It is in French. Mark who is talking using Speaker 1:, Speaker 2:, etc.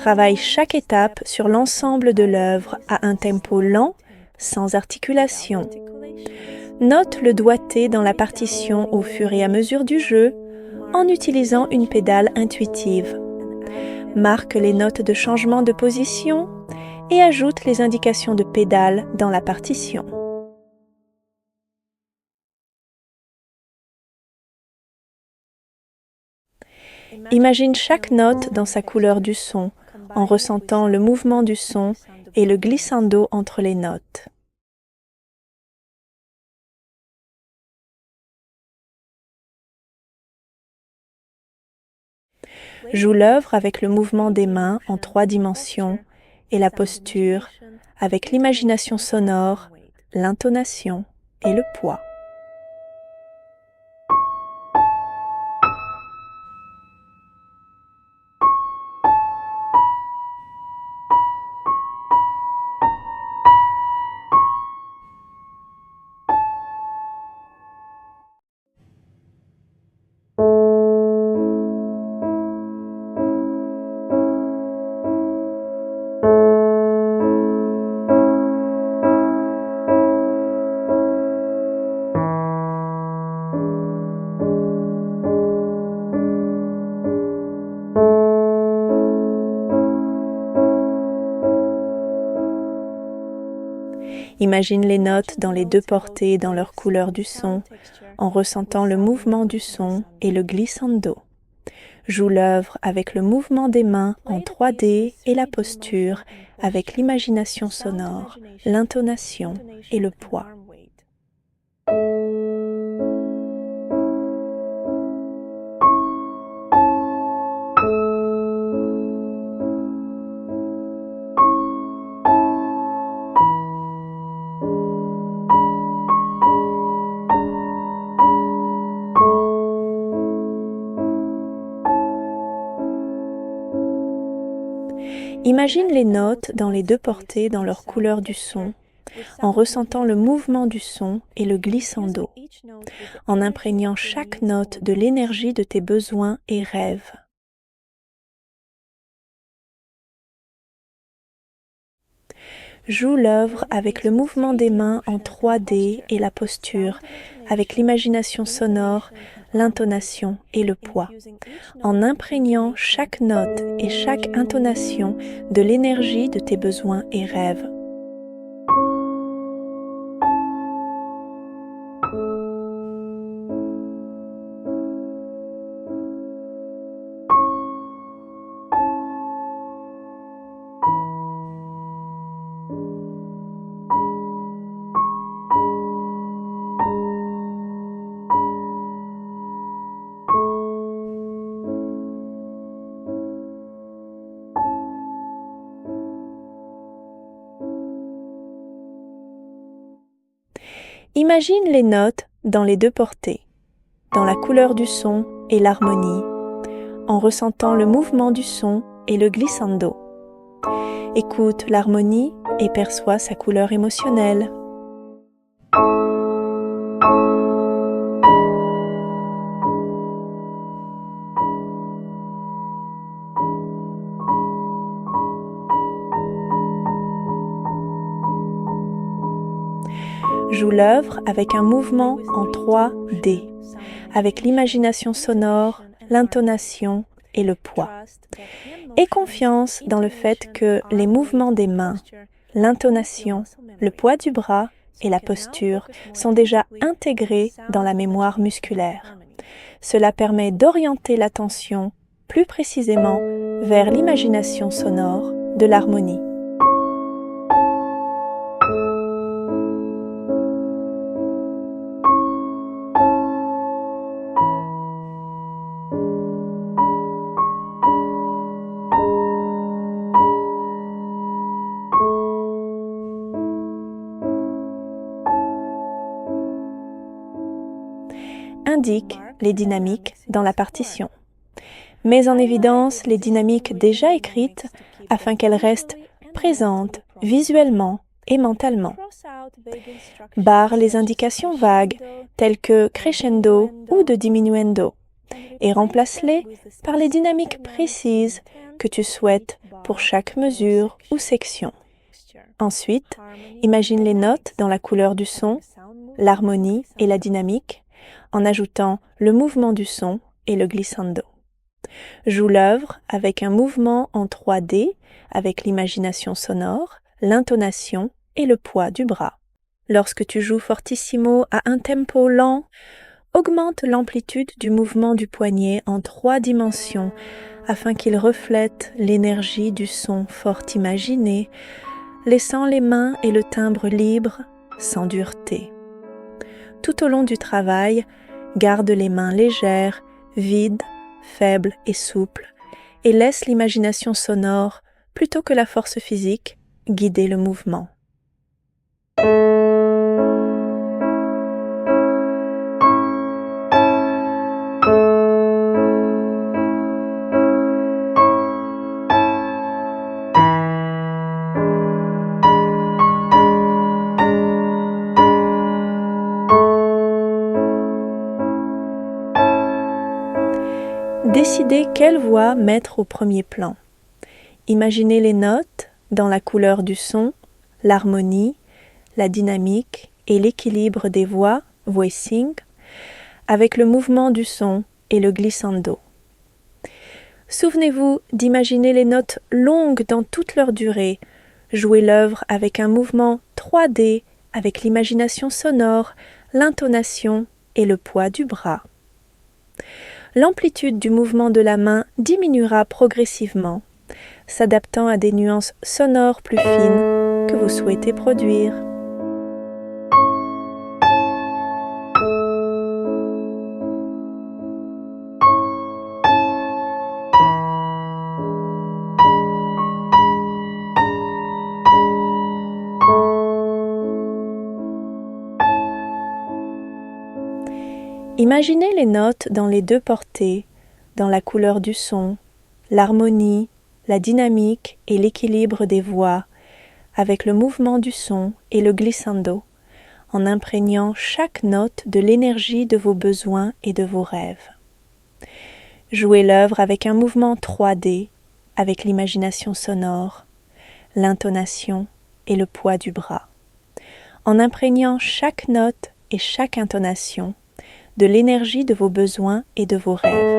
Speaker 1: Travaille chaque étape sur l'ensemble de l'œuvre à un tempo lent, sans articulation. Note le doigté dans la partition au fur et à mesure du jeu, en utilisant une pédale intuitive. Marque les notes de changement de position et ajoute les indications de pédale dans la partition. Imagine chaque note dans sa couleur du son, en ressentant le mouvement du son et le glissando entre les notes. Joue l'œuvre avec le mouvement des mains en 3 dimensions et la posture avec l'imagination sonore, l'intonation et le poids. Imagine les notes dans les 2 portées dans leur couleur du son, en ressentant le mouvement du son et le glissando. Joue l'œuvre avec le mouvement des mains en 3D et la posture avec l'imagination sonore, l'intonation et le poids. Imagine les notes dans les 2 portées dans leur couleur du son, en ressentant le mouvement du son et le glissando, en imprégnant chaque note de l'énergie de tes besoins et rêves. Joue l'œuvre avec le mouvement des mains en 3D et la posture, avec l'imagination sonore, l'intonation et le poids, en imprégnant chaque note et chaque intonation de l'énergie de tes besoins et rêves. Imagine les notes dans les 2 portées, dans la couleur du son et l'harmonie, en ressentant le mouvement du son et le glissando. Écoute l'harmonie et perçois sa couleur émotionnelle. Joue l'œuvre avec un mouvement en 3D, avec l'imagination sonore, l'intonation et le poids. Aie confiance dans le fait que les mouvements des mains, l'intonation, le poids du bras et la posture sont déjà intégrés dans la mémoire musculaire. Cela permet d'orienter l'attention plus précisément vers l'imagination sonore de l'harmonie. Indique les dynamiques dans la partition. Mets en évidence les dynamiques déjà écrites afin qu'elles restent présentes visuellement et mentalement. Barre les indications vagues telles que crescendo ou de diminuendo et remplace-les par les dynamiques précises que tu souhaites pour chaque mesure ou section. Ensuite, imagine les notes dans la couleur du son, l'harmonie et la dynamique, en ajoutant le mouvement du son et le glissando. Joue l'œuvre avec un mouvement en 3D, avec l'imagination sonore, l'intonation et le poids du bras. Lorsque tu joues fortissimo à un tempo lent, augmente l'amplitude du mouvement du poignet en 3 dimensions afin qu'il reflète l'énergie du son fort imaginé, laissant les mains et le timbre libres, sans dureté. Tout au long du travail, garde les mains légères, vides, faibles et souples, et laisse l'imagination sonore, plutôt que la force physique, guider le mouvement. Décidez quelle voix mettre au premier plan. Imaginez les notes dans la couleur du son, l'harmonie, la dynamique et l'équilibre des voix, voicing, avec le mouvement du son et le glissando. Souvenez-vous d'imaginer les notes longues dans toute leur durée. Jouez l'œuvre avec un mouvement 3D, avec l'imagination sonore, l'intonation et le poids du bras. L'amplitude du mouvement de la main diminuera progressivement, s'adaptant à des nuances sonores plus fines que vous souhaitez produire. Imaginez les notes dans les 2 portées, dans la couleur du son, l'harmonie, la dynamique et l'équilibre des voix, avec le mouvement du son et le glissando, en imprégnant chaque note de l'énergie de vos besoins et de vos rêves. Jouez l'œuvre avec un mouvement 3D, avec l'imagination sonore, l'intonation et le poids du bras, en imprégnant chaque note et chaque intonation de l'énergie de vos besoins et de vos rêves.